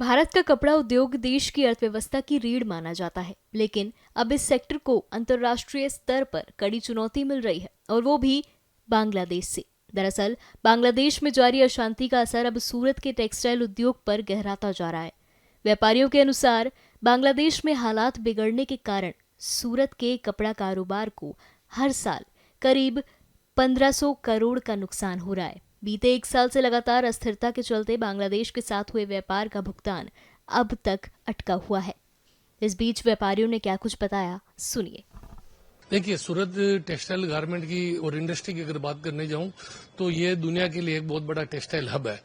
भारत का कपड़ा उद्योग देश की अर्थव्यवस्था की रीढ़ माना जाता है, लेकिन अब इस सेक्टर को अंतर्राष्ट्रीय स्तर पर कड़ी चुनौती मिल रही है, और वो भी बांग्लादेश से। दरअसल बांग्लादेश में जारी अशांति का असर अब सूरत के टेक्सटाइल उद्योग पर गहराता जा रहा है। व्यापारियों के अनुसार बांग्लादेश में हालात बिगड़ने के कारण सूरत के कपड़ा कारोबार को हर साल करीब 1500 करोड़ का नुकसान हो रहा है। बीते एक साल से लगातार अस्थिरता के चलते बांग्लादेश के साथ हुए व्यापार का भुगतान अब तक अटका हुआ है। इस बीच व्यापारियों ने क्या कुछ बताया, सुनिए। देखिए, सूरत टेक्सटाइल गारमेंट की और इंडस्ट्री की अगर बात करने जाऊं तो ये दुनिया के लिए एक बहुत बड़ा टेक्सटाइल हब है।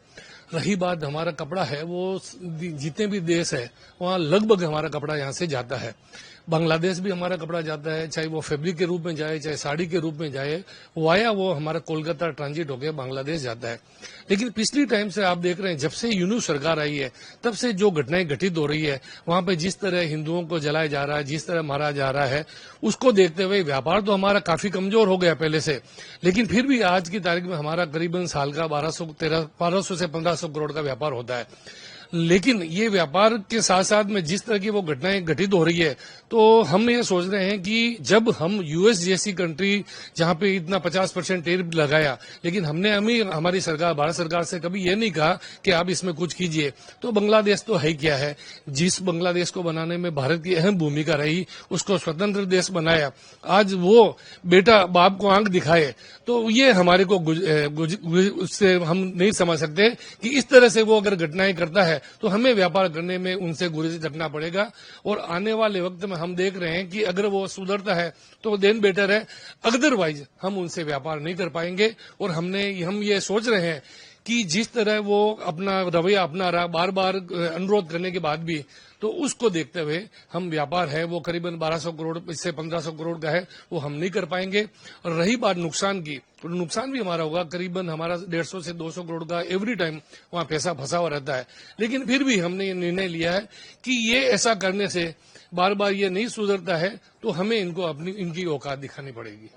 रही बात हमारा कपड़ा है, वो जितने भी देश है वहाँ लगभग हमारा कपड़ा यहाँ से जाता है। बांग्लादेश भी हमारा कपड़ा जाता है, चाहे वो फैब्रिक के रूप में जाए, चाहे साड़ी के रूप में जाए, वाया वो हमारा कोलकाता ट्रांजिट होकर बांग्लादेश जाता है। लेकिन पिछली टाइम से आप देख रहे हैं, जब से यूनू सरकार आई है तब से जो घटनाएं घटित हो रही है, वहां पे जिस तरह हिंदुओं को जलाया जा रहा है, जिस तरह मारा जा रहा है, उसको देखते हुए व्यापार तो हमारा काफी कमजोर हो गया पहले से। लेकिन फिर भी आज की तारीख में हमारा करीबन साल का 1200 से 1500 करोड़ का व्यापार होता है। लेकिन ये व्यापार के साथ साथ में जिस तरह की वो घटनाएं घटित हो रही है, तो हम ये सोच रहे हैं कि जब हम यूएस जैसी कंट्री जहां पे इतना 50% टैरिफ लगाया, लेकिन हमने हमारी सरकार, भारत सरकार से कभी ये नहीं कहा कि आप इसमें कुछ कीजिए। तो बांग्लादेश तो है क्या है, जिस बांग्लादेश को बनाने में भारत की अहम भूमिका रही, उसको स्वतंत्र देश बनाया, आज वो बेटा बाप को आंख दिखाए, तो ये हमारे को उससे हम नहीं समझ सकते कि इस तरह से वो अगर घटनाएं करता है तो हमें व्यापार करने में उनसे गुरेज रखना पड़ेगा। और आने वाले वक्त में हम देख रहे हैं कि अगर वो सुधरता है तो देन बेटर है, अदरवाइज हम उनसे व्यापार नहीं कर पाएंगे। और हम ये सोच रहे हैं कि जिस तरह वो अपना रवैया अपना रहा, बार बार अनुरोध करने के बाद भी, तो उसको देखते हुए हम व्यापार है वो करीबन 1200 करोड़ से 1500 करोड़ का है, वो हम नहीं कर पाएंगे। और रही बात नुकसान की, तो नुकसान भी हमारा होगा, करीबन हमारा 150 से 200 करोड़ का एवरी टाइम वहां पैसा फंसा हुआ रहता है। लेकिन फिर भी हमने ये निर्णय लिया है कि ये ऐसा करने से बार बार ये नहीं सुधरता है, तो हमें इनकी औकात दिखानी पड़ेगी।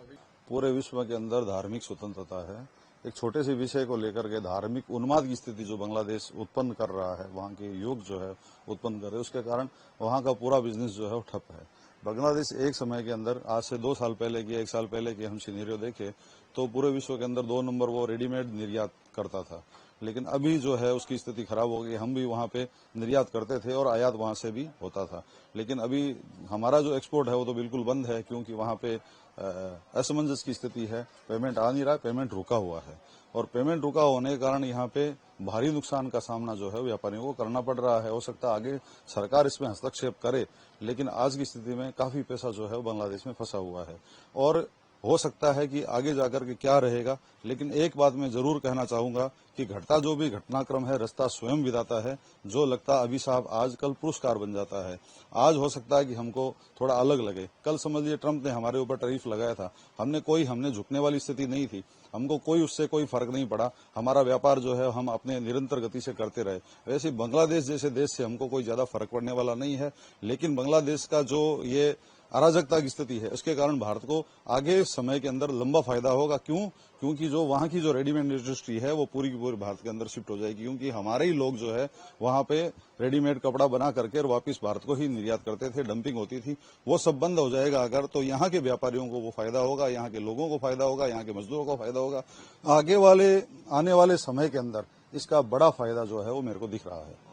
पूरे विश्व के अंदर धार्मिक स्वतंत्रता है। एक छोटे से विषय को लेकर के धार्मिक उन्माद की स्थिति जो बांग्लादेश उत्पन्न कर रहा है, वहां के युग जो है उत्पन्न कर रहे हैं, उसके कारण वहां का पूरा बिजनेस जो है वो ठप है। बांग्लादेश एक समय के अंदर, आज से 2 साल पहले की, 1 साल पहले की हम सिनेरियो देखे तो पूरे विश्व के अंदर 2 नंबर वो रेडीमेड निर्यात करता था। लेकिन अभी जो है उसकी स्थिति खराब हो गई। हम भी वहां पे निर्यात करते थे और आयात वहां से भी होता था, लेकिन अभी हमारा जो एक्सपोर्ट है वो तो बिल्कुल बंद है, क्योंकि वहां पे असमंजस की स्थिति है। पेमेंट आ नहीं रहा, पेमेंट रुका हुआ है, और पेमेंट रुका होने के कारण यहाँ पे भारी नुकसान का सामना जो है व्यापारियों को करना पड़ रहा है। हो सकता है आगे सरकार इसमें हस्तक्षेप करे, लेकिन आज की स्थिति में काफी पैसा जो है वो बांग्लादेश में फंसा हुआ है, और हो सकता है कि आगे जाकर के क्या रहेगा। लेकिन एक बात मैं जरूर कहना चाहूंगा कि घटता जो भी घटनाक्रम है, रास्ता स्वयं विधाता है। जो लगता अभिशाप आज कल पुरस्कार बन जाता है। आज हो सकता है कि हमको थोड़ा अलग लगे। कल समझिए ट्रंप ने हमारे ऊपर टैरिफ लगाया था, हमने झुकने वाली स्थिति नहीं थी, हमको उससे कोई फर्क नहीं पड़ा। हमारा व्यापार जो है हम अपने निरंतर गति से करते रहे। वैसे बांग्लादेश जैसे देश से हमको कोई ज्यादा फर्क पड़ने वाला नहीं है। लेकिन बांग्लादेश का जो ये अराजकता की स्थिति है, उसके कारण भारत को आगे समय के अंदर लंबा फायदा होगा। क्योंकि जो वहां की जो रेडीमेड इंडस्ट्री है वो पूरी की पूरी भारत के अंदर शिफ्ट हो जाएगी, क्योंकि हमारे ही लोग जो है वहां पे रेडीमेड कपड़ा बना करके और वापस भारत को ही निर्यात करते थे, डंपिंग होती थी। वो सब बंद हो जाएगा अगर, तो यहाँ के व्यापारियों को वो फायदा होगा, यहाँ के लोगों को फायदा होगा, यहाँ के मजदूरों को फायदा होगा। आने वाले समय के अंदर इसका बड़ा फायदा जो है वो मेरे को दिख रहा है।